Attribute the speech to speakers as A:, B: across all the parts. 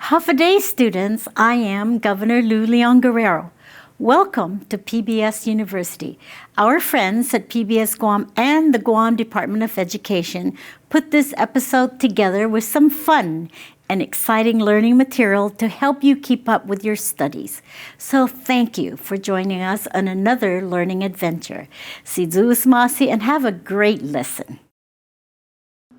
A: Half a day, students. I am Governor Lou Leon Guerrero. Welcome to PBS University. Our friends at PBS Guam and the Guam Department of Education put this episode together with some fun and exciting learning material to help you keep up with your studies. So thank you for joining us on another learning adventure. Sidzus Masi and have a great lesson.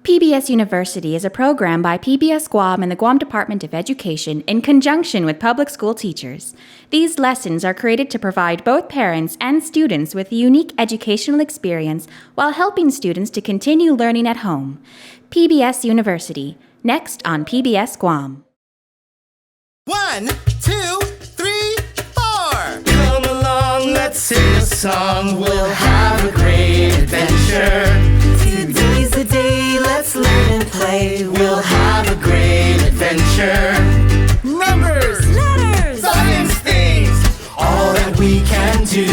B: PBS University is a program by PBS Guam and the Guam Department of Education in conjunction with public school teachers. These lessons are created to provide both parents and students with a unique educational experience while helping students to continue learning at home. PBS University, next on PBS Guam.
C: 1, 2, 3, 4. Come along, let's sing a song. We'll have a great adventure. Today's the day, let's learn and play. We'll have a great adventure. Numbers, letters, science things, all that we can do.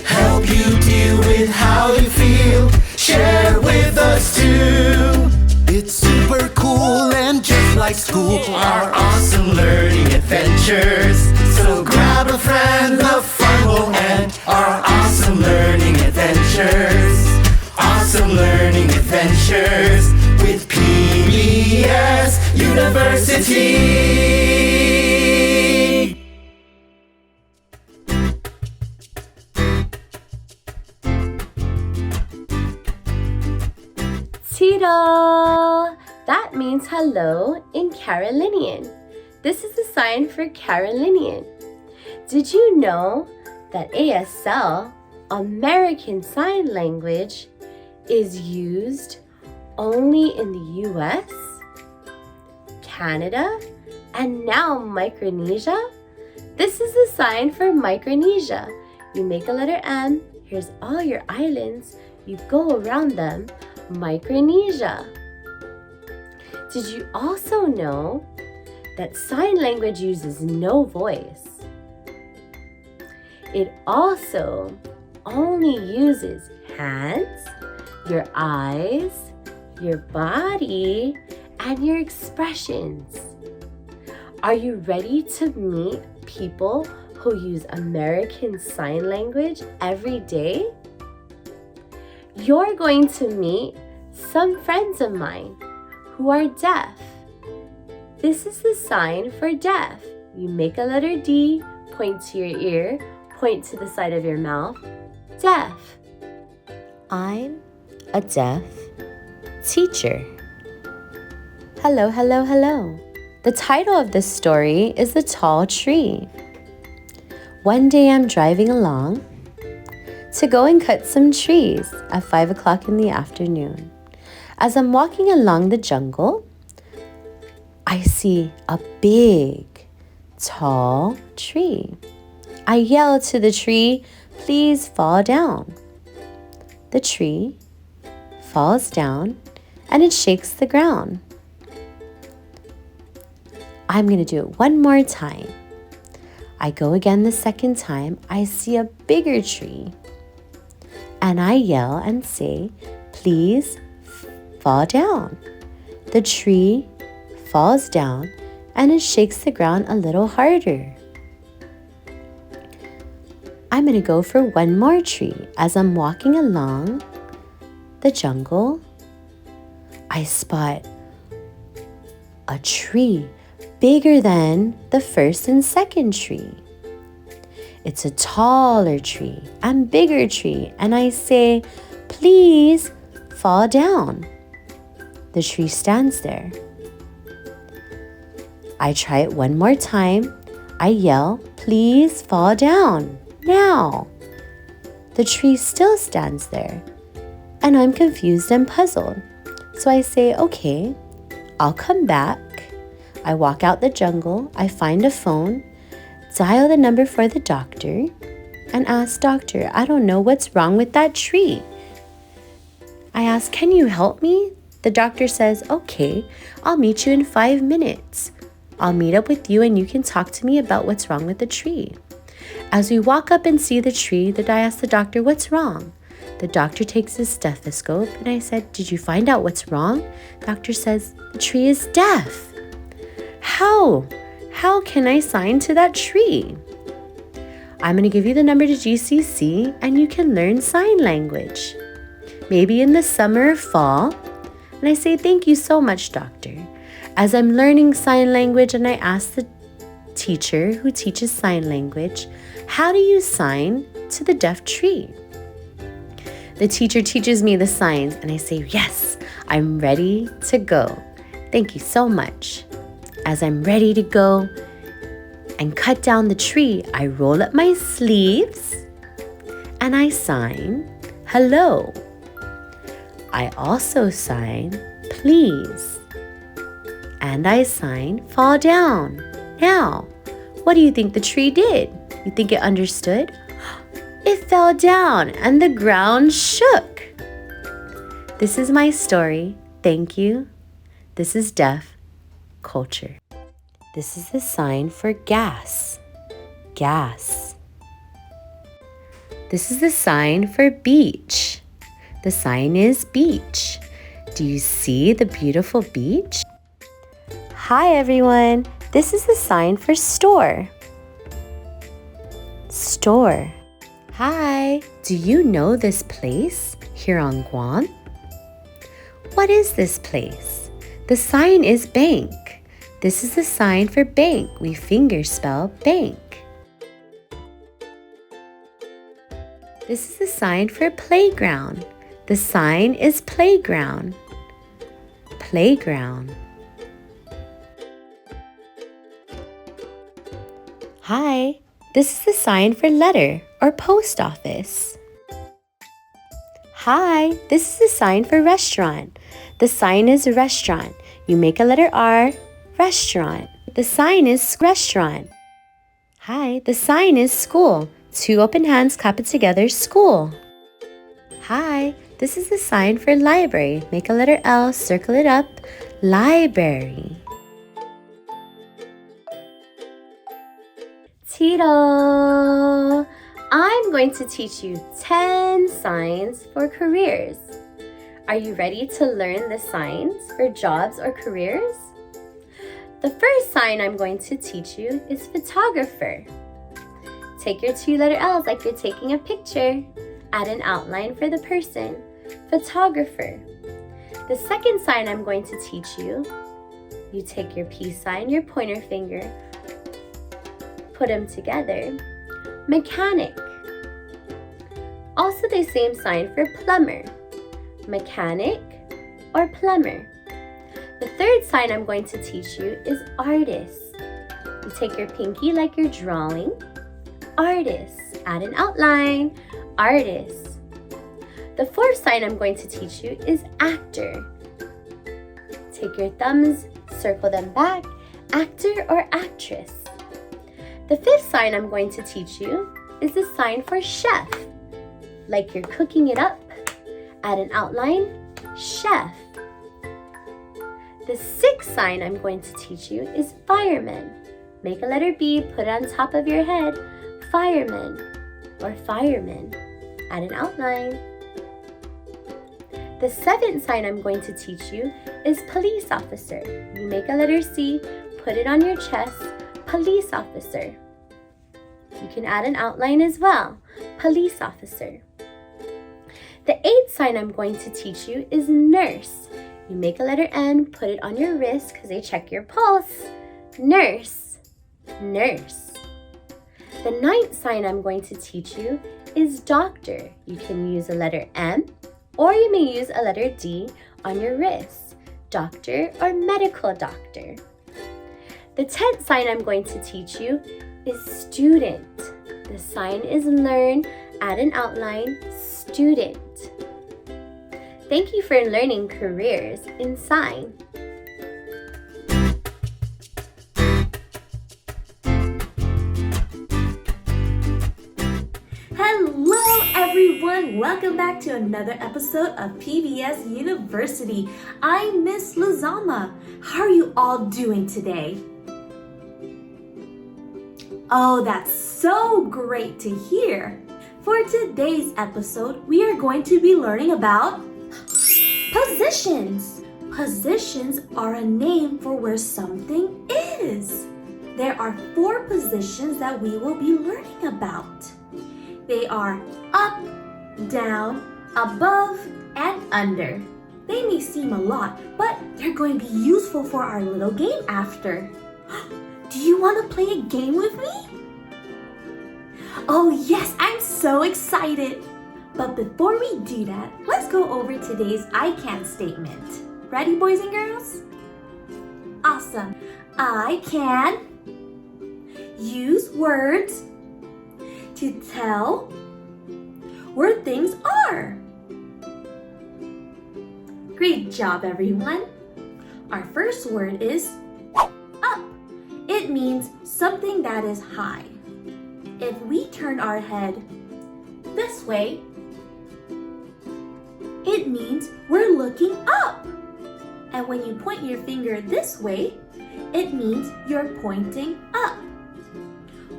C: Help you deal with how you feel. Share with us too. It's super cool and just like school, our awesome learning adventures. So grab a friend, the fun will end. Our awesome learning adventures. Awesome learning adventures with PBS University.
D: Tito! That means hello in Carolinian. This is a sign for Carolinian. Did you know that ASL, American Sign Language, is used only in the US, Canada, and now Micronesia? This is a sign for Micronesia. You make a letter M, here's all your islands, you go around them, Micronesia. Did you also know that sign language uses no voice? It also only uses hands, your eyes, your body, and your expressions. Are you ready to meet people who use American Sign Language every day? You're going to meet some friends of mine who are deaf. This is the sign for deaf. You make a letter D, point to your ear, point to the side of your mouth. Deaf.
E: I'm a deaf teacher. Hello, hello, hello. The title of this story is The Tall Tree. One day I'm driving along to go and cut some trees at 5 o'clock in the afternoon. As I'm walking along the jungle, I see a big, tall tree. I yell to the tree, "Please fall down." The tree falls down and it shakes the ground. I'm going to do it one more time. I go again the second time. I see a bigger tree. And I yell and say, "Please fall down." The tree falls down and it shakes the ground a little harder. I'm going to go for one more tree. As I'm walking along the jungle, I spot a tree bigger than the first and second tree. It's a taller tree and bigger tree, and I say, "Please fall down." The tree stands there. I try it one more time. I yell, "Please fall down now." The tree still stands there, and I'm confused and puzzled. So I say, "Okay, I'll come back." I walk out the jungle. I find a phone, dial the number for the doctor, and ask, "Doctor, I don't know what's wrong with that tree." I ask, "Can you help me?" The doctor says, "Okay, I'll meet you in 5 minutes. I'll meet up with you and you can talk to me about what's wrong with the tree." As we walk up and see the tree, I ask the doctor, "What's wrong?" The doctor takes his stethoscope and I said, "Did you find out what's wrong?" Doctor says, "The tree is deaf." How? How can I sign to that tree? I'm going to give you the number to GCC and you can learn sign language. Maybe in the summer or fall. And I say, thank you so much, doctor. As I'm learning sign language and I ask the teacher who teaches sign language, how do you sign to the deaf tree? The teacher teaches me the signs and I say, yes, I'm ready to go. Thank you so much. As I'm ready to go and cut down the tree, I roll up my sleeves and I sign, hello. I also sign, please. And I sign, fall down. Now, what do you think the tree did? You think it understood? It fell down and the ground shook. This is my story. Thank you. This is deaf culture. This is the sign for gas. Gas. This is the sign for beach. The sign is beach. Do you see the beautiful beach? Hi everyone. This is the sign for store. Store. Hi. Do you know this place here on Guam? What is this place? The sign is bank. This is the sign for bank. We finger spell bank. This is the sign for playground. The sign is playground. Playground. Hi, this is the sign for letter or post office. Hi, this is the sign for restaurant. The sign is restaurant. You make a letter R, restaurant. The sign is restaurant. Hi, the sign is school. Two open hands, clap it together, school. Hi, this is the sign for library. Make a letter L, circle it up, library.
D: Tito! I'm going to teach you 10 signs for careers. Are you ready to learn the signs for jobs or careers? The first sign I'm going to teach you is photographer. Take your 2-letter L's like you're taking a picture. Add an outline for the person. Photographer. The second sign I'm going to teach you, you take your peace sign, your pointer finger, put them together. Mechanic. Also the same sign for plumber. Mechanic or plumber. The third sign I'm going to teach you is artist. You take your pinky like you're drawing. Artist. Add an outline. Artist. The fourth sign I'm going to teach you is actor. Take your thumbs, circle them back. Actor or actress. The fifth sign I'm going to teach you is the sign for chef. Like you're cooking it up. Add an outline. Chef. The sixth sign I'm going to teach you is fireman. Make a letter B, put it on top of your head. Fireman or fireman. Add an outline. The seventh sign I'm going to teach you is police officer. You make a letter C, put it on your chest. Police officer. You can add an outline as well. Police officer. The eighth sign I'm going to teach you is nurse. You make a letter N, put it on your wrist because they check your pulse. Nurse. Nurse. The ninth sign I'm going to teach you is doctor. You can use a letter M or you may use a letter D on your wrist. Doctor or medical doctor. The 10th sign I'm going to teach you is student. The sign is learn, add an outline, student. Thank you for learning careers in sign.
F: Hello everyone! Welcome back to another episode of PBS University. I'm Miss Lizama. How are you all doing today? Oh, that's so great to hear. For today's episode, we are going to be learning about positions. Positions are a name for where something is. There are 4 positions that we will be learning about. They are up, down, above, and under. They may seem a lot, but they're going to be useful for our little game after. Do you want to play a game with me? Oh yes, I'm so excited! But before we do that, let's go over today's I can statement. Ready, boys and girls? Awesome. I can use words to tell where things are. Great job, everyone. Our first word is up. It means something that is high. If we turn our head this way, it means we're looking up. And when you point your finger this way, it means you're pointing up.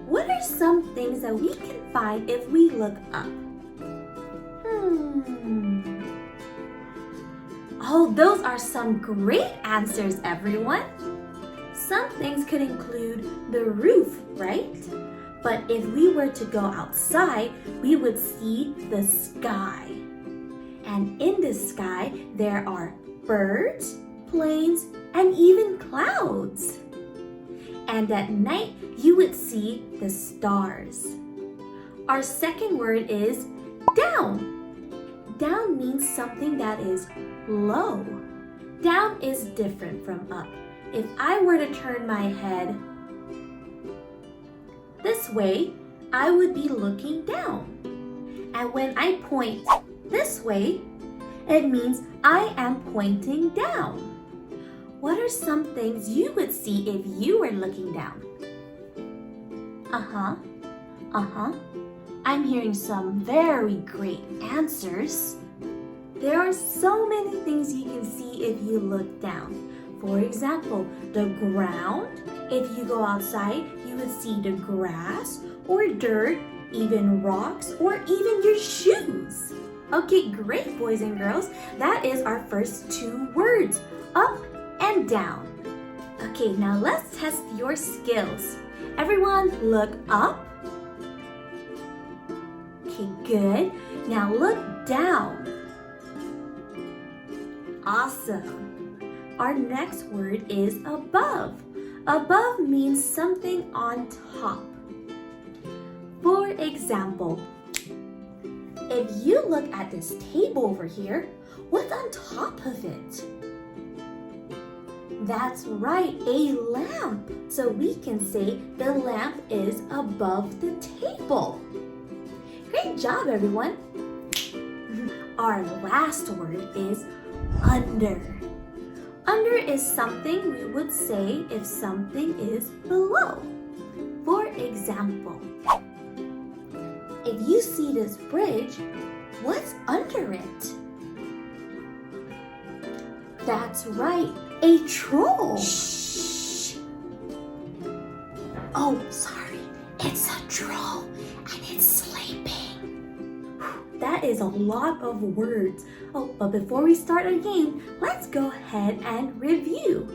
F: What are some things that we can find if we look up? Oh, those are some great answers, everyone. Some things could include the roof, right? But if we were to go outside, we would see the sky. And in the sky, there are birds, planes, and even clouds. And at night, you would see the stars. Our second word is down. Down means something that is low. Down is different from up. If I were to turn my head this way, I would be looking down. And when I point this way, it means I am pointing down. What are some things you would see if you were looking down? I'm hearing some very great answers. There are so many things you can see if you look down. For example, the ground. If you go outside, you would see the grass or dirt, even rocks, or even your shoes. Okay, great, boys and girls. That is our first 2 words, up and down. Okay, now let's test your skills. Everyone, look up. Okay, good. Now look down. Awesome. Our next word is above. Above means something on top. For example, if you look at this table over here, what's on top of it? That's right, a lamp. So we can say the lamp is above the table. Great job, everyone. Our last word is under. Under is something we would say if something is below. For example, if you see this bridge, what's under it? That's right, a troll. Shh. Oh, sorry, it's a troll and it's sleeping. That is a lot of words. Oh, but before we start our game, let's go ahead and review.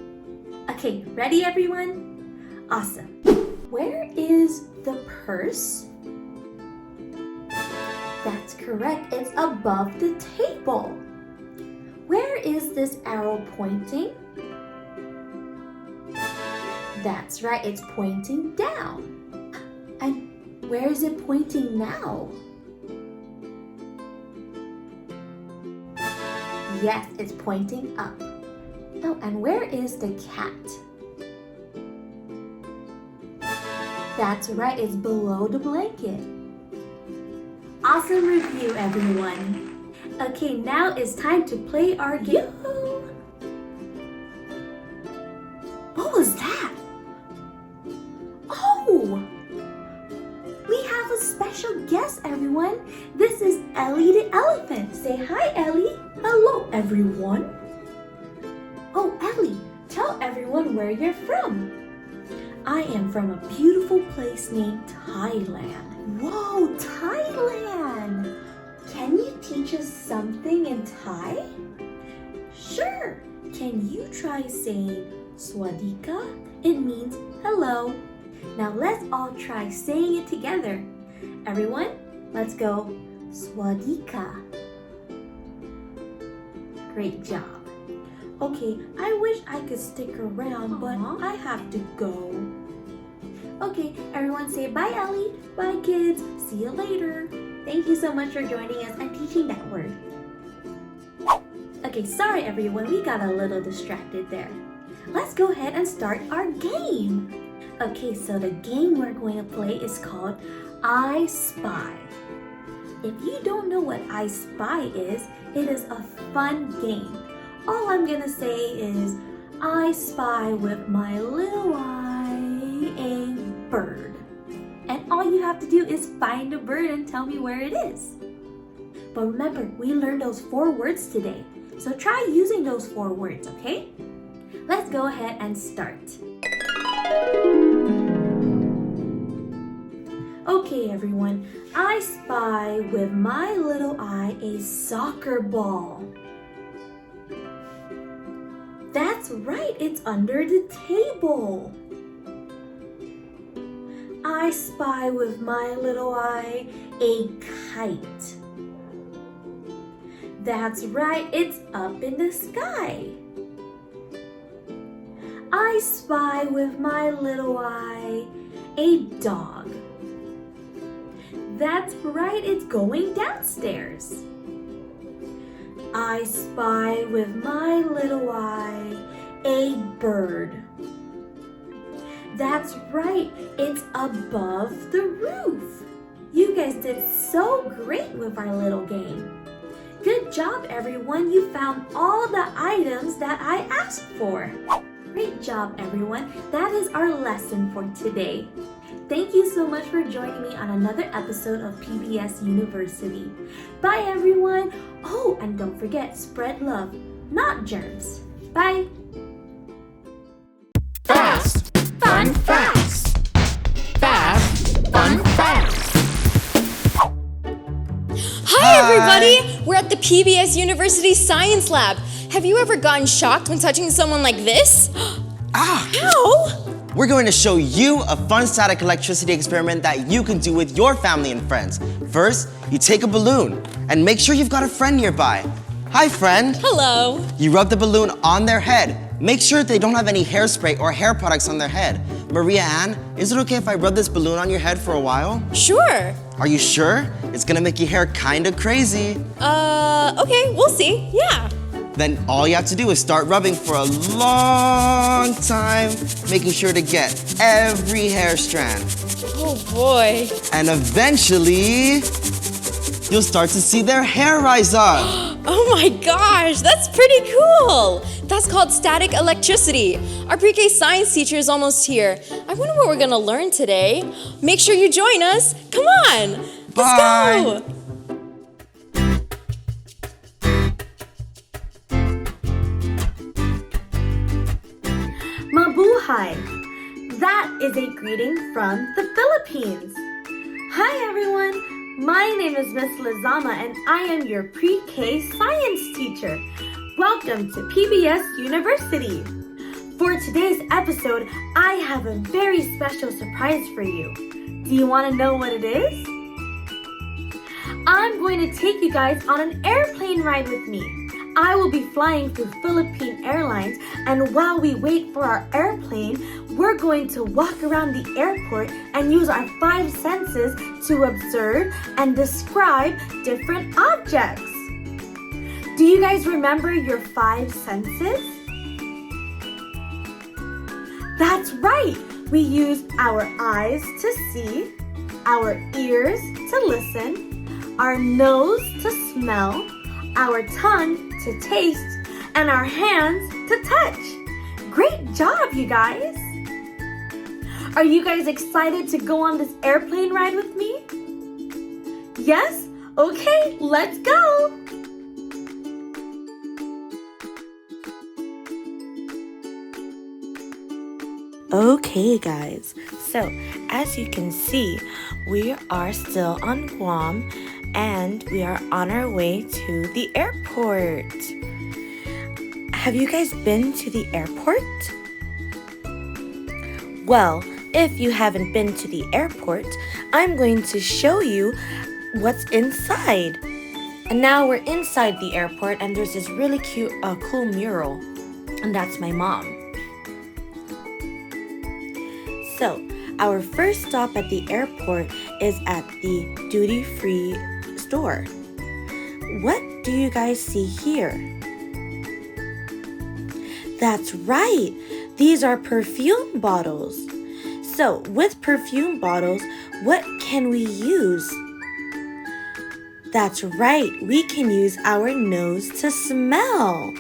F: Okay, ready everyone? Awesome. Where is the purse? That's correct, it's above the table. Where is this arrow pointing? That's right, it's pointing down. And where is it pointing now? Yes, it's pointing up. Oh, and where is the cat? That's right, it's below the blanket. Awesome review, everyone. Okay, now it's time to play our game. What was that? Oh! We have a special guest, everyone. This is Ellie the elephant. Say hi, Ellie. Hello, everyone. Oh, Ellie, tell everyone where you're from. I am from a beautiful place named Thailand. Whoa, Thailand! Can you teach us something in Thai? Sure. can you try saying Swadika? It means hello. Now let's all try saying it together. Everyone, let's go Swadika. Great job. Okay, I wish I could stick around, but I have to go. Okay, everyone say bye, Ellie. Bye, kids. See you later. Thank you so much for joining us and teaching that word. Okay, sorry everyone, we got a little distracted there. Let's go ahead and start our game. Okay, so the game we're going to play is called I Spy. If you don't know what I Spy is, it is a fun game. All I'm gonna say is, I spy with my little eye a bird. And all you have to do is find a bird and tell me where it is. But remember, we learned those 4 words today. So try using those 4 words, okay? Let's go ahead and start. Okay, everyone, I spy with my little eye a soccer ball. That's right, it's under the table. I spy with my little eye a kite. That's right, it's up in the sky. I spy with my little eye a dog. That's right, it's going downstairs. I spy with my little eye a bird. That's right, it's above the roof. You guys did so great with our little game. Good job, everyone. You found all the items that I asked for. Great job, everyone. That is our lesson for today. Thank you so much for joining me on another episode of PBS University. Bye, everyone. Oh, and don't forget, spread love, not germs. Bye.
C: Fast, fun, fast. Fast, fun, fast.
G: Hi, everybody! We're at the PBS University Science Lab. Have you ever gotten shocked when touching someone like this? Ow!
H: We're going to show you a fun static electricity experiment that you can do with your family and friends. First, you take a balloon and make sure you've got a friend nearby. Hi, friend.
G: Hello.
H: You rub the balloon on their head. Make sure they don't have any hairspray or hair products on their head. Maria Ann, is it okay if I rub this balloon on your head for a while?
G: Sure.
H: Are you sure? It's gonna make your hair kinda crazy.
G: Okay, we'll see. Yeah.
H: Then all you have to do is start rubbing for a long time, making sure to get every hair strand.
G: Oh boy.
H: And eventually, you'll start to see their hair rise up.
G: Oh my gosh, that's pretty cool. That's called static electricity. Our pre-K science teacher is almost here. I wonder what we're gonna learn today. Make sure you join us. Come on, let's
H: Bye.
G: go.
F: Mabuhay! That is a greeting from the Philippines. Hi everyone, my name is Miss Lizama and I am your pre-K science teacher. Welcome to PBS University. For today's episode, I have a very special surprise for you. Do you want to know what it is? I'm going to take you guys on an airplane ride with me. I will be flying through Philippine Airlines, and while we wait for our airplane, we're going to walk around the airport and use our 5 senses to observe and describe different objects. Do you guys remember your 5 senses? That's right! We use our eyes to see, our ears to listen, our nose to smell, our tongue to taste, and our hands to touch. Great job, you guys! Are you guys excited to go on this airplane ride with me? Yes? Okay, let's go!
I: Okay guys, so as you can see, we are still on Guam and we are on our way to the airport. have you guys been to the airport? Well, if you haven't been to the airport, I'm going to show you what's inside. And now we're inside the airport and there's this really cute, cool mural. And that's my mom. So, our first stop at the airport is at the duty-free store. What do you guys see here? That's right! These are perfume bottles. So, with perfume bottles, what can we use? That's right, we can use our nose to smell.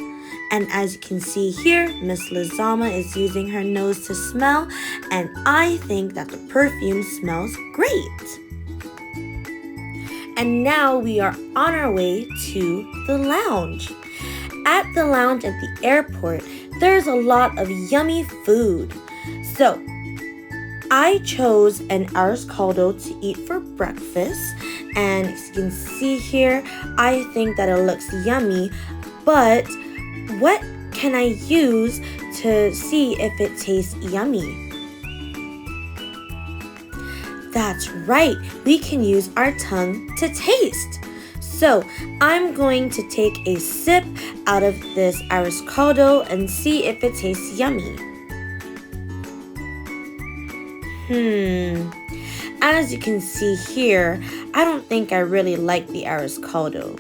I: And as you can see here, Miss Lizama is using her nose to smell, and I think that the perfume smells great. And now we are on our way to the lounge. At the lounge at the airport, there's a lot of yummy food. So, I chose an arroz caldo to eat for breakfast. And as you can see here, I think that it looks yummy. But what can I use to see if it tastes yummy? That's right, we can use our tongue to taste. So I'm going to take a sip out of this arroz caldo and see if it tastes yummy. As you can see here, I don't think I really like the arroz caldo.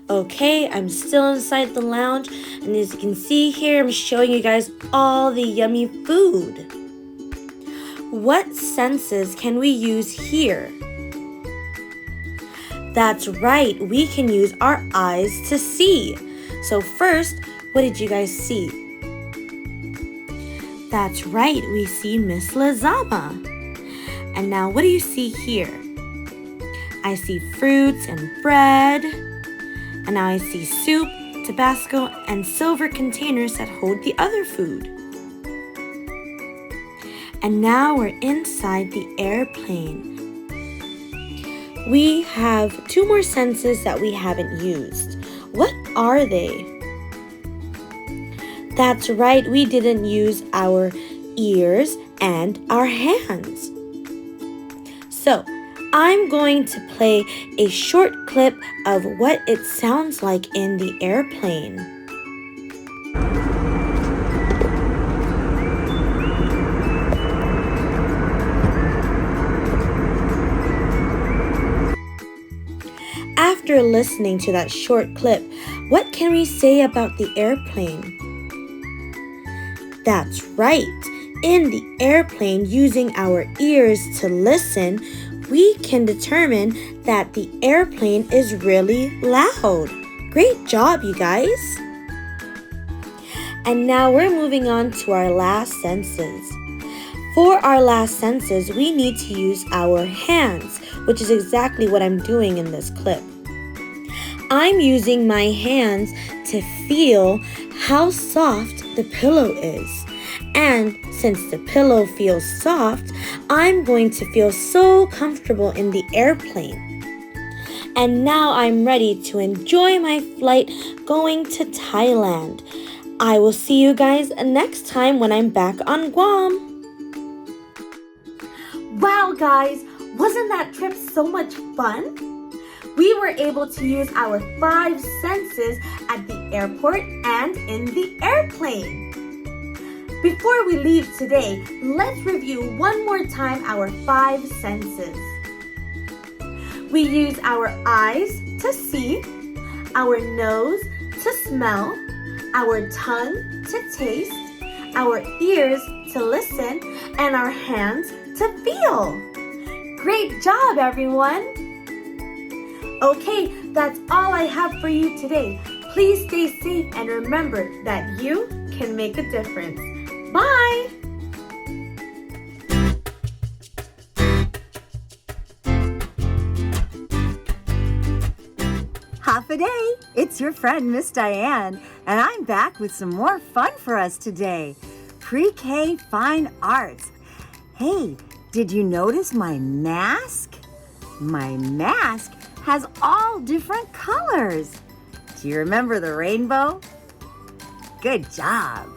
I: Okay, I'm still inside the lounge, and as you can see here, I'm showing you guys all the yummy food. What senses can we use here? That's right, we can use our eyes to see. So first, what did you guys see? That's right, we see Miss Lizama. And now what do you see here? I see fruits and bread. And now I see soup, Tabasco, and silver containers that hold the other food. And now we're inside the airplane. We have 2 more senses that we haven't used. What are they? That's right, we didn't use our ears and our hands. So, I'm going to play a short clip of what it sounds like in the airplane. After listening to that short clip, what can we say about the airplane? That's right. In the airplane, using our ears to listen, we can determine that the airplane is really loud. Great job, you guys. And now we're moving on to our last senses. For our last senses, we need to use our hands, which is exactly what I'm doing in this clip. I'm using my hands to feel how soft the pillow is. And since the pillow feels soft, I'm going to feel so comfortable in the airplane. And now I'm ready to enjoy my flight going to Thailand. I will see you guys next time when I'm back on Guam.
F: Wow, guys, wasn't that trip so much fun? We were able to use our 5 senses at the airport and in the airplane. Before we leave today, let's review one more time our 5 senses. We use our eyes to see, our nose to smell, our tongue to taste, our ears to listen, and our hands to feel. Great job, everyone! Okay, that's all I have for you today. Please stay safe and remember that you can make a difference. Bye!
J: Half a day, it's your friend Miss Diane, and I'm back with some more fun for us today. Pre-K Fine Arts. Hey, did you notice my mask? My mask has all different colors. Do you remember the rainbow? Good job.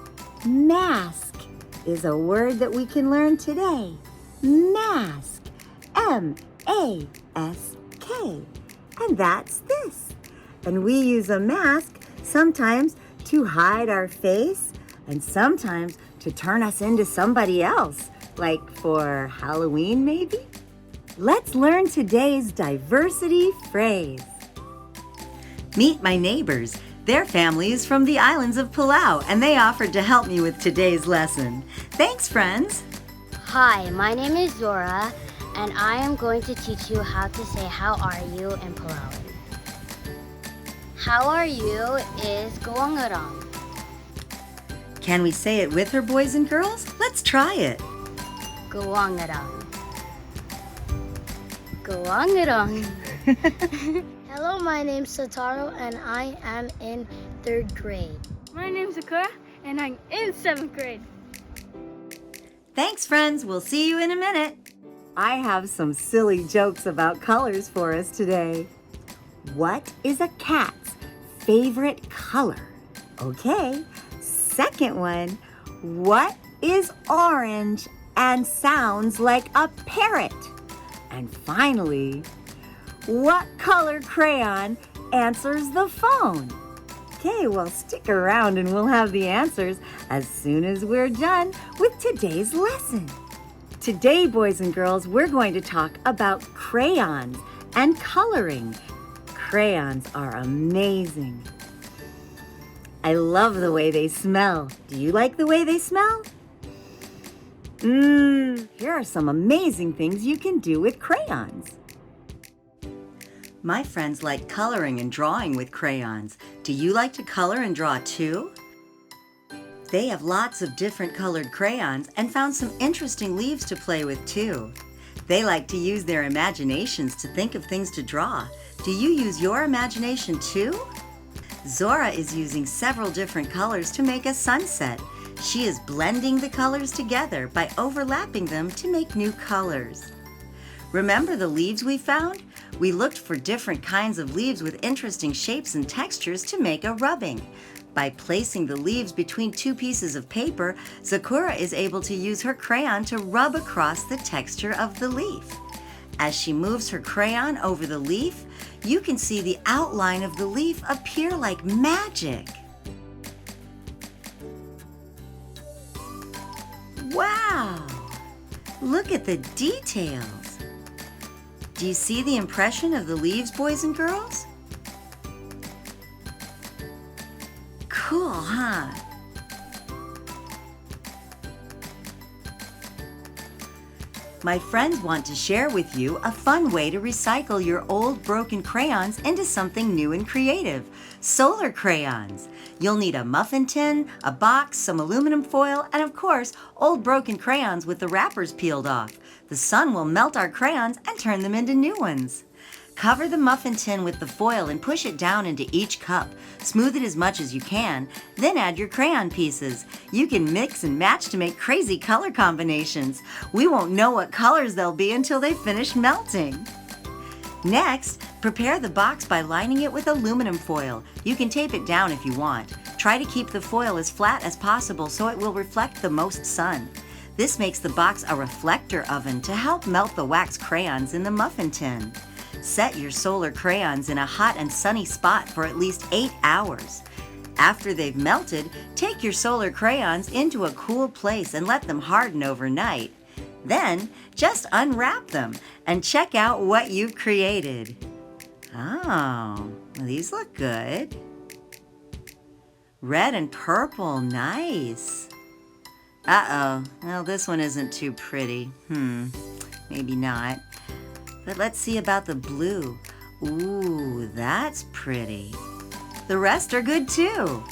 J: Mask is a word that we can learn today. Mask. M-A-S-K. And that's this. And we use a mask sometimes to hide our face and sometimes to turn us into somebody else, like for Halloween maybe? Let's learn today's diversity phrase.
K: Meet my neighbors. Their family is from the islands of Palau, and they offered to help me with today's lesson. Thanks, friends.
L: Hi, my name is Zora, and I am going to teach you how to say how are you in Palauan. How are you is goangarang.
K: Can we say it with her, boys and girls? Let's try it.
L: Goangarang. Goangarang.
M: Hello, my name's Sotaro and I am in 3rd grade.
N: My name's Sakura and I'm in 7th grade.
K: Thanks, friends. We'll see you in a minute.
J: I have some silly jokes about colors for us today. What is a cat's favorite color? Okay. Second one, what is orange and sounds like a parrot? And finally, what color crayon answers the phone? Okay, well, stick around and we'll have the answers as soon as we're done with today's lesson. Today, boys and girls, we're going to talk about crayons and coloring. Crayons are amazing. I love the way they smell. Do you like the way they smell? Here are some amazing things you can do with crayons.
K: My friends like coloring and drawing with crayons. Do you like to color and draw too? They have lots of different colored crayons and found some interesting leaves to play with too. They like to use their imaginations to think of things to draw. Do you use your imagination too? Zora is using several different colors to make a sunset. She is blending the colors together by overlapping them to make new colors. Remember the leaves we found? We looked for different kinds of leaves with interesting shapes and textures to make a rubbing. By placing the leaves between two pieces of paper, Sakura is able to use her crayon to rub across the texture of the leaf. As she moves her crayon over the leaf, you can see the outline of the leaf appear like magic. Wow! Look at the details. Do you see the impression of the leaves, boys and girls? Cool, huh? My friends want to share with you a fun way to recycle your old broken crayons into something new and creative. Solar crayons. You'll need a muffin tin, a box, some aluminum foil, and of course, old broken crayons with the wrappers peeled off. The sun will melt our crayons and turn them into new ones. Cover the muffin tin with the foil and push it down into each cup. Smooth it as much as you can, then add your crayon pieces. You can mix and match to make crazy color combinations. We won't know what colors they'll be until they finish melting. Next, prepare the box by lining it with aluminum foil. You can tape it down if you want. Try to keep the foil as flat as possible so it will reflect the most sun. This makes the box a reflector oven to help melt the wax crayons in the muffin tin. Set your solar crayons in a hot and sunny spot for at least 8 hours. After they've melted, take your solar crayons into a cool place and let them harden overnight. Then, just unwrap them and check out what you've created. Oh, these look good. Red and purple, nice. Uh-oh, well, this one isn't too pretty. Maybe not. But let's see about the blue. Ooh, that's pretty. The rest are good too.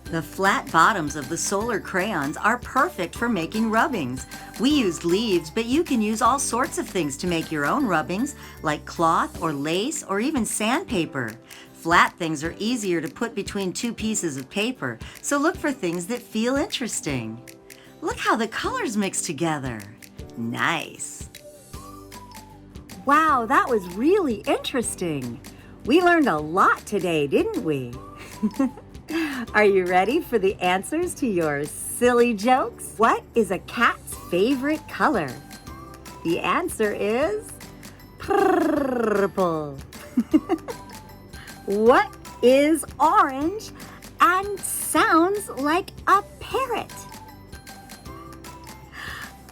K: The flat bottoms of the solar crayons are perfect for making rubbings. We used leaves, but you can use all sorts of things to make your own rubbings, like cloth or lace or even sandpaper. Flat things are easier to put between two pieces of paper, so look for things that feel interesting. Look how the colors mix together. Nice.
J: Wow, that was really interesting. We learned a lot today, didn't we? Are you ready for the answers to your silly jokes? What is a cat's favorite color? The answer is purple. What is orange and sounds like a parrot?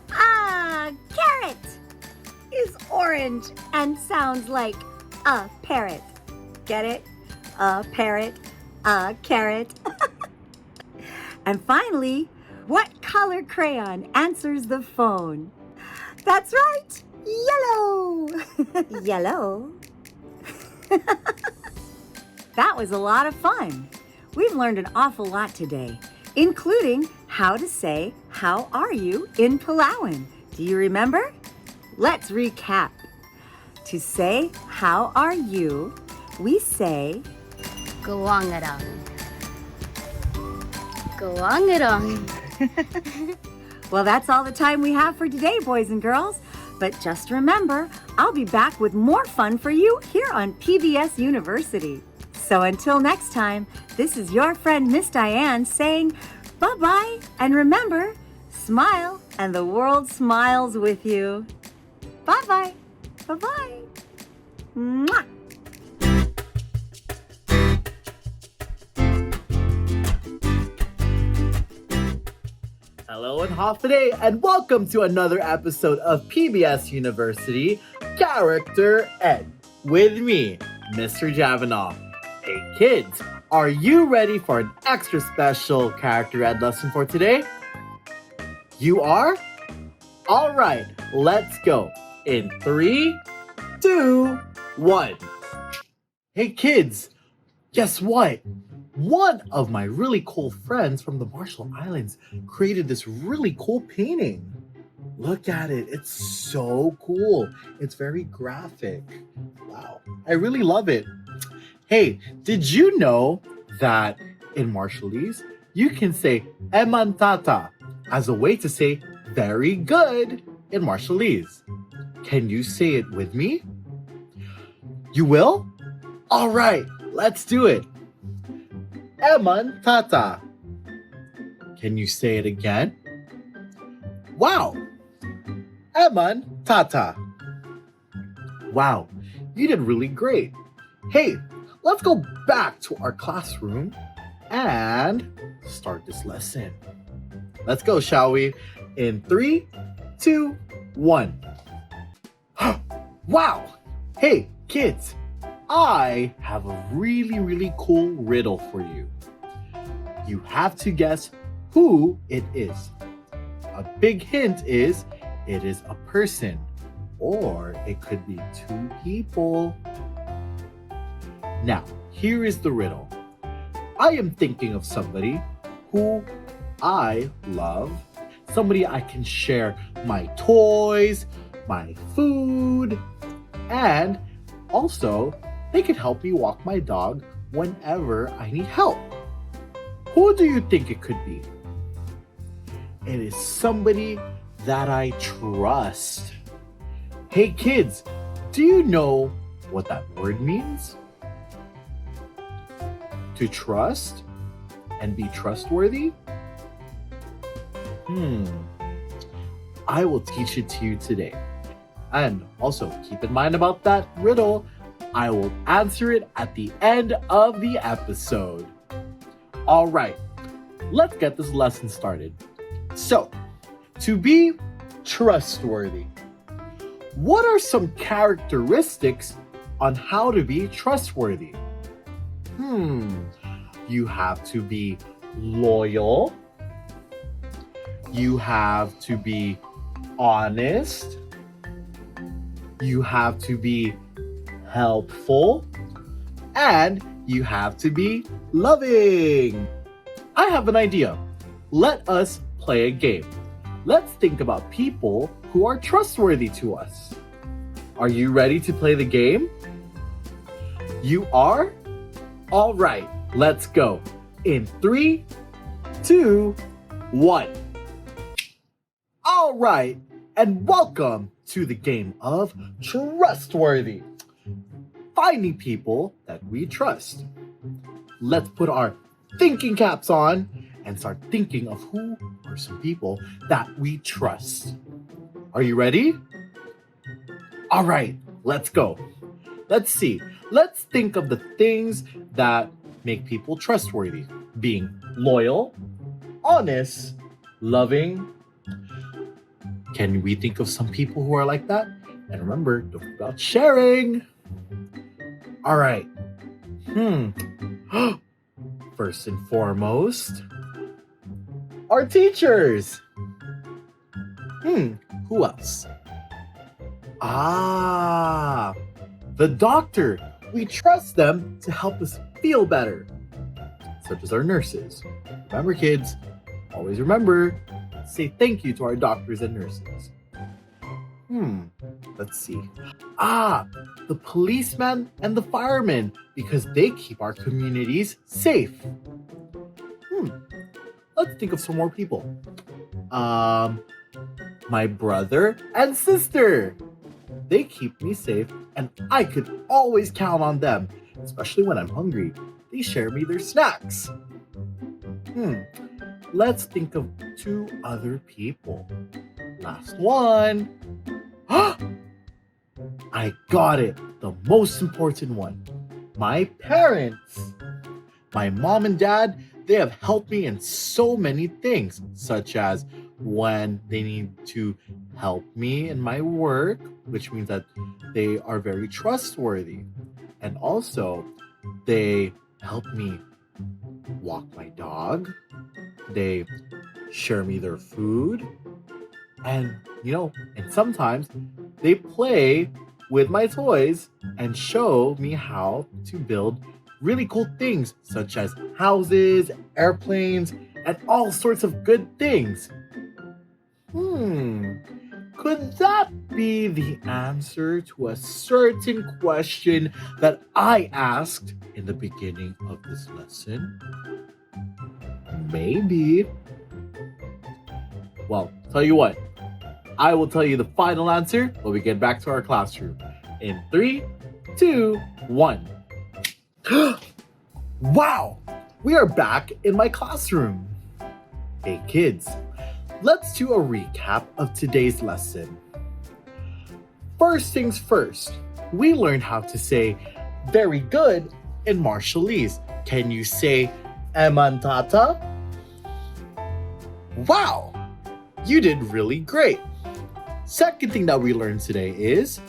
J: Carrot is orange and sounds like a parrot. Get it? A parrot, a carrot. And finally, what color crayon answers the phone? That's right, yellow. Yellow. That was a lot of fun. We've learned an awful lot today, including how to say, "How are you?" in Palauan. Do you remember? Let's recap. To say, "How are you?" we say,
L: Gawangadong. Gawangadong.
J: well, that's all the time we have for today, boys and girls. But just remember, I'll be back with more fun for you here on PBS University. So until next time, this is your friend Miss Diane saying bye-bye. And remember, smile and the world smiles with you. Bye-bye. Bye-bye. Mwah.
C: Hello and Hafide, and welcome to another episode of PBS University Character Ed with me, Mr. Javanoff. Hey kids, are you ready for an extra special Character Ed lesson for today? You are? All right, let's go. In 3, 2, 1. Hey kids, guess what? One of my really cool friends from the Marshall Islands created this really cool painting. Look at it. It's so cool. It's very graphic. Wow. I really love it. Hey, did you know that in Marshallese, you can say emantata as a way to say very good in Marshallese? Can you say it with me? You will? All right, let's do it. Emantata. Can you say it again? Wow. Emantata. Wow, you did really great. Hey, let's go back to our classroom and start this lesson. Let's go, shall we? In 3, 2, 1. Wow. Hey, kids. I have a really cool riddle for you. You have to guess who it is. A big hint is it is a person, or it could be 2 people. Now, here is the riddle. I am thinking of somebody who I love, somebody I can share my toys, my food, and also they can help me walk my dog whenever I need help. Who do you think it could be? It is somebody that I trust. Hey kids, do you know what that word means? To trust and be trustworthy? I will teach it to you today. And also keep in mind about that riddle, I will answer it at the end of the episode. All right, let's get this lesson started. So, to be trustworthy, what are some characteristics on how to be trustworthy? You have to be loyal. You have to be honest. You have to be helpful. And you have to be loving. I have an idea. Let us play a game. Let's think about people who are trustworthy to us. Are you ready to play the game? You are? All right, let's go. In 3, 2, 1. All right, and welcome to the game of Trustworthy. Finding people that
O: that we trust. Let's put our thinking caps on and start thinking of who are some people that we trust. Are you ready? All right, let's go. Let's see. Let's think of the things that make people trustworthy. Being loyal, honest, loving. Can we think of some people who are like that? And remember, don't forget about sharing. All right. First and foremost, our teachers. Who else? The doctor. We trust them to help us feel better. Such as our nurses. Remember, kids, always remember, say thank you to our doctors and nurses. Let's see. The policeman and the firemen, because they keep our communities safe. Let's think of some more people. My brother and sister. They keep me safe, and I could always count on them, especially when I'm hungry. They share me their snacks. Let's think of 2 other people. Last one. I got it. The most important one. My parents. My mom and dad, they have helped me in so many things, such as when they need to help me in my work, which means that they are very trustworthy. And also, they help me walk my dog. They share me their food. And, and sometimes they play with my toys and show me how to build really cool things, such as houses, airplanes, and all sorts of good things. Could that be the answer to a certain question that I asked in the beginning of this lesson? Maybe. Well, tell you what, I will tell you the final answer when we get back to our classroom. In 3, 2, 1. Wow! We are back in my classroom. Hey kids, let's do a recap of today's lesson. First things first, we learned how to say very good in Marshallese. Can you say Emantata? Wow! You did really great. Second thing that we learned today is,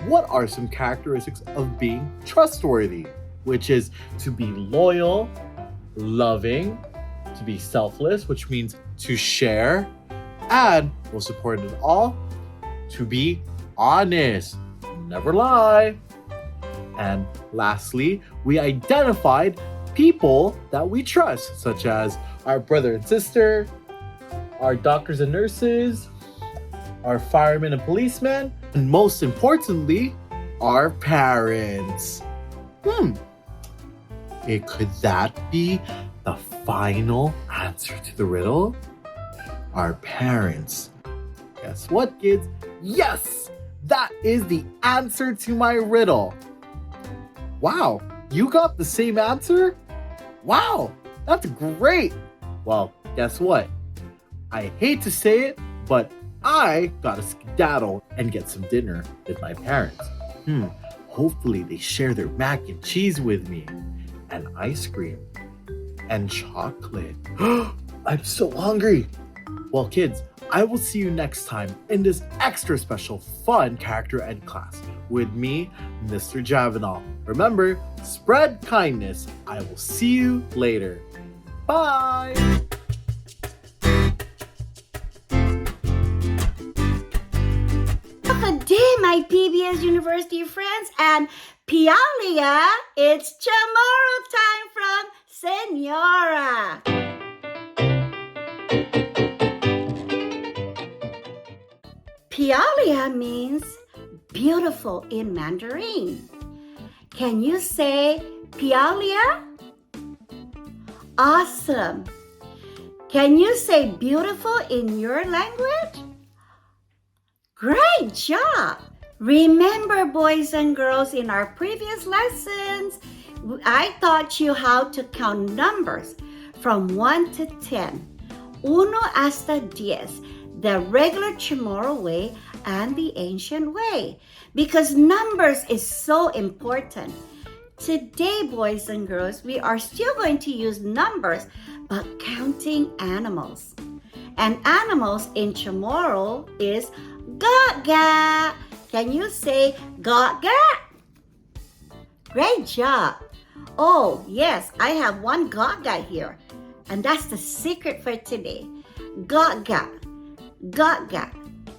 O: what are some characteristics of being trustworthy? Which is to be loyal, loving, to be selfless, which means to share, and most important of all, to be honest, never lie. And lastly, we identified people that we trust, such as our brother and sister, our doctors and nurses, our firemen and policemen, and most importantly, our parents. Could that be the final answer to the riddle? Our parents. Guess what, kids? Yes! That is the answer to my riddle. Wow, you got the same answer? Wow, that's great. Well, guess what? I hate to say it, but I gotta skedaddle and get some dinner with my parents. Hopefully they share their mac and cheese with me, and ice cream, and chocolate. I'm so hungry. Well, kids, I will see you next time in this extra special fun character ed class with me, Mr. Javanal. Remember, spread kindness. I will see you later. Bye!
P: Good day, my PBS University friends, and Pialia, it's CHamoru time from Senora. Pialia means beautiful in Mandarin. Can you say Pialia? Awesome. Can you say beautiful in your language? Great job! Remember, boys and girls, in our previous lessons, I taught you how to count numbers from 1 to 10. Uno hasta 10, the regular Chamorro way and the ancient way, because numbers is so important. Today, boys and girls, we are still going to use numbers, but counting animals. And animals in Chamorro is gaga. Can you say gaga? Great job. Oh, yes, I have one gaga here. And that's the secret for today. Gaga. Gaga.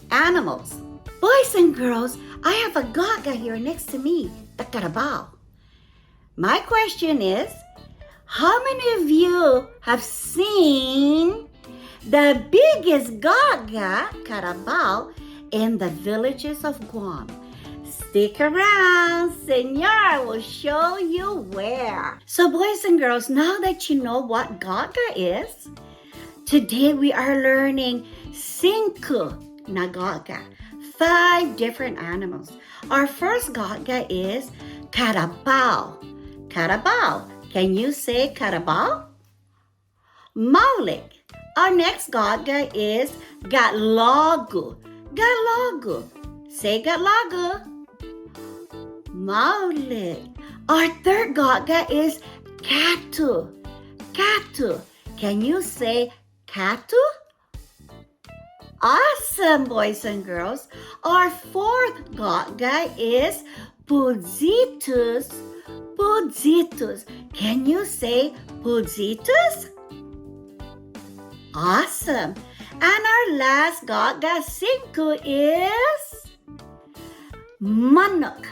P: Animals. Boys and girls, I have a gaga here next to me, the carabao. My question is, how many of you have seen the biggest gaga, carabao, in the villages of Guam? Stick around, Senor will show you where. So boys and girls, now that you know what gaga is, today we are learning cinco na gaga, 5 different animals. Our first gaga is carabao. Carabao. Can you say carabao? Maulik. Our next gaga is gatlagu. Gatlagu. Say gatlagu. Maulik. Our third gaga is katu. Katu. Can you say katu? Awesome, boys and girls. Our fourth gaga is pudzitus. Pudzitus. Can you say pudzitus? Awesome. And our last gaga cinco is manok.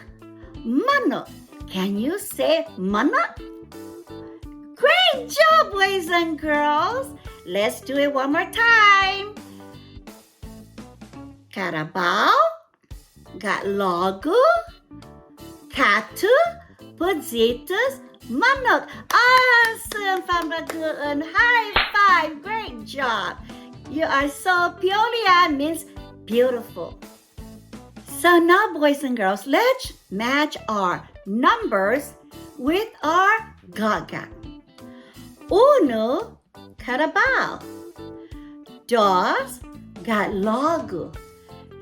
P: Manok. Can you say manok? Great job, boys and girls. Let's do it one more time. Carabao, gatlagu, katu, pudzitus, manok. Awesome, Famagun. High five. Great job. You are so Piolia means beautiful. So now, boys and girls, let's match our numbers with our gaga. Uno, carabao. Dos, gatlagu.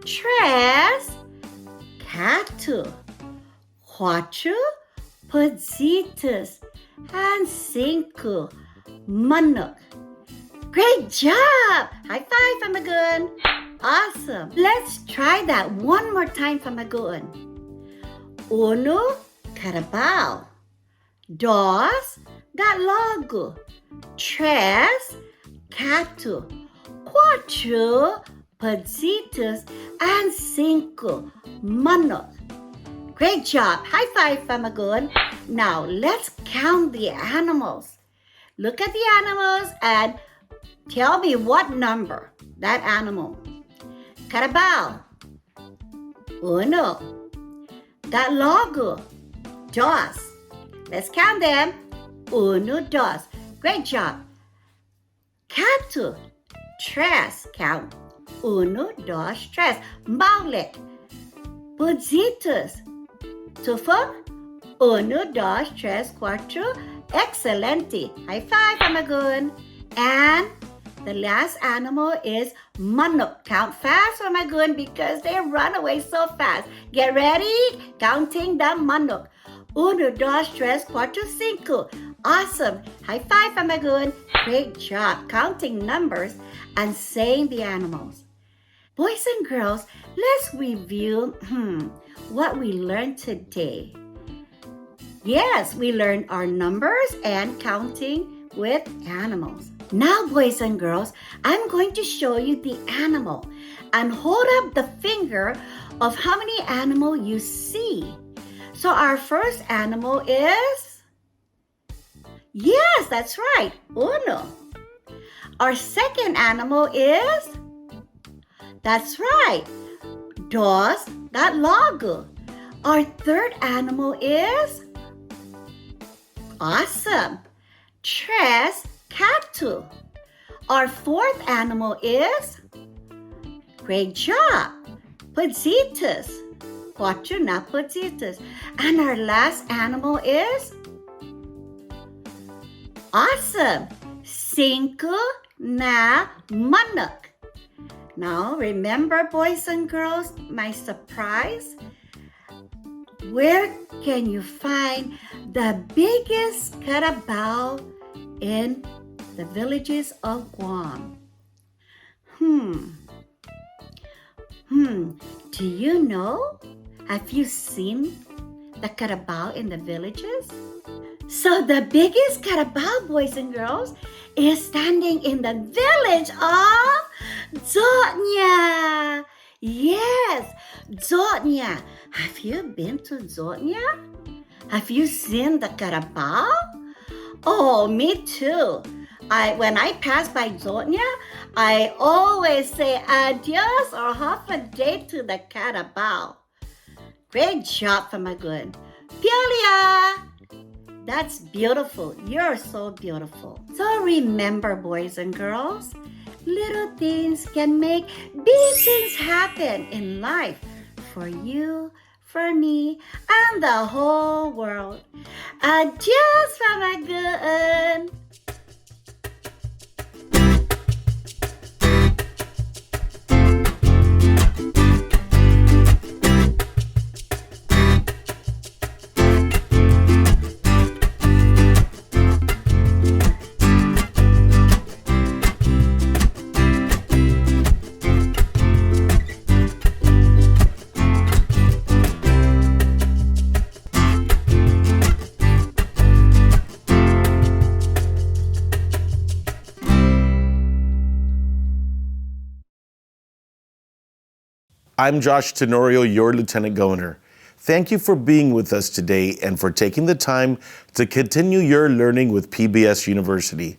P: Tres, katu. Cuatro, pudzitus. And cinco, manok. Great job! High five, Famagun. Awesome. Let's try that one more time, Famagun. Uno, carabao. Dos, gatlagu. Tres, katu. Cuatro, pudzitus. And cinco, manok. Great job. High five, Famagun. Now, let's count the animals. Look at the animals and tell me what number that animal. Carabao. Uno. Gatlagu. Dos. Let's count them. Uno, dos. Great job. Katu. Tres. Count. Uno, dos, tres. Maulik. Pudzitus. Tufo. Uno, dos, tres, cuatro. Excelente. High five, Famagun. And the last animal is manok. Count fast, Famagun, because they run away so fast. Get ready? Counting the manok. Uno, dos, tres, cuatro, cinco. Awesome. High five, Famagun. Great job counting numbers and saying the animals. Boys and girls, let's review what we learned today. Yes, we learned our numbers and counting with animals. Now, boys and girls, I'm going to show you the animal and hold up the finger of how many animal you see. So our first animal is, yes, that's right, uno. Our second animal is, that's right, dos, gatlagu. Our third animal is, awesome, tres, katu. Our fourth animal is, great job, pudzitus. cuatro na patitas. And our last animal is? Awesome! Cinco na manok. Now, remember, boys and girls, my surprise? Where can you find the biggest carabao in the villages of Guam? Do you know? Have you seen the carabao in the villages? So the biggest carabao, boys and girls, is standing in the village of Zotnya. Yes, Zotnya. Have you been to Zotnya? Have you seen the carabao? Oh, me too. When I pass by Zotnya, I always say adios or half a day to the carabao. Great job, Famagun. Piolia! That's beautiful. You're so beautiful. So remember, boys and girls, little things can make big things happen in life for you, for me, and the whole world. Adios, Famagun.
Q: I'm Josh Tenorio, your Lieutenant Governor. Thank you for being with us today and for taking the time to continue your learning with PBS University.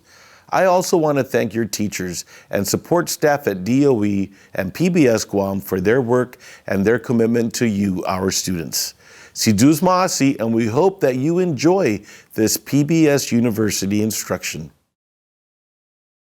Q: I also want to thank your teachers and support staff at GDOE and PBS Guam for their work and their commitment to you, our students. Si Dus Maasi, and we hope that you enjoy this PBS University instruction.